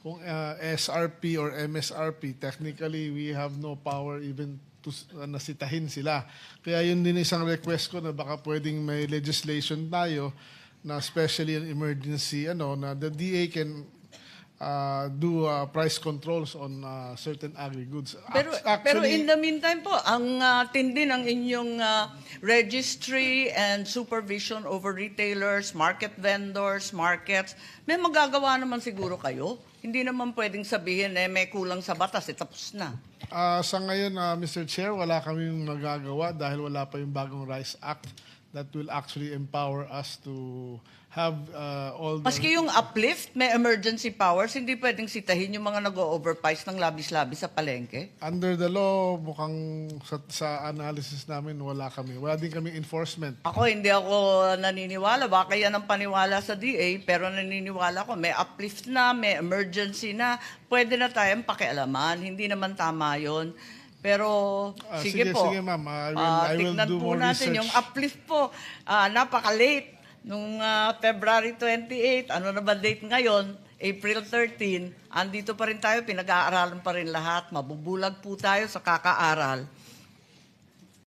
kung SRP or MSRP, technically we have no power even to nasitahin sila. Kaya yun din isang request ko na baka pwedeng may legislation tayo na especially in emergency, na the DA can do price controls on certain agri-goods. Pero in the meantime po, ang tindi ng inyong registry and supervision over retailers, market vendors, markets, may magagawa naman siguro kayo. Hindi naman pwedeng sabihin may kulang sa batas, tapos na. Sa ngayon, Mr. Chair, wala kaming magagawa dahil wala pa yung bagong Rice Act that will actually empower us to have all the... Maski yung uplift, may emergency powers, hindi pwedeng sitahin yung mga nag-overprice ng labis-labis sa palengke. Under the law, mukhang sa analysis namin, wala kami. Wala din kami enforcement. Hindi ako naniniwala. Baka yan ang paniwala sa DA, pero naniniwala ko may uplift na, may emergency na. Pwede na tayong pakialaman. Hindi naman tama yon. Pero sige po. Sige, ma'am. I will tignan do po more natin research. yung uplift po. Napaka-late. Nung February 28, ano na ba date ngayon? April 13, andito pa rin tayo, pinag-aaralan pa rin lahat. Mabubulag po tayo sa kakaaral.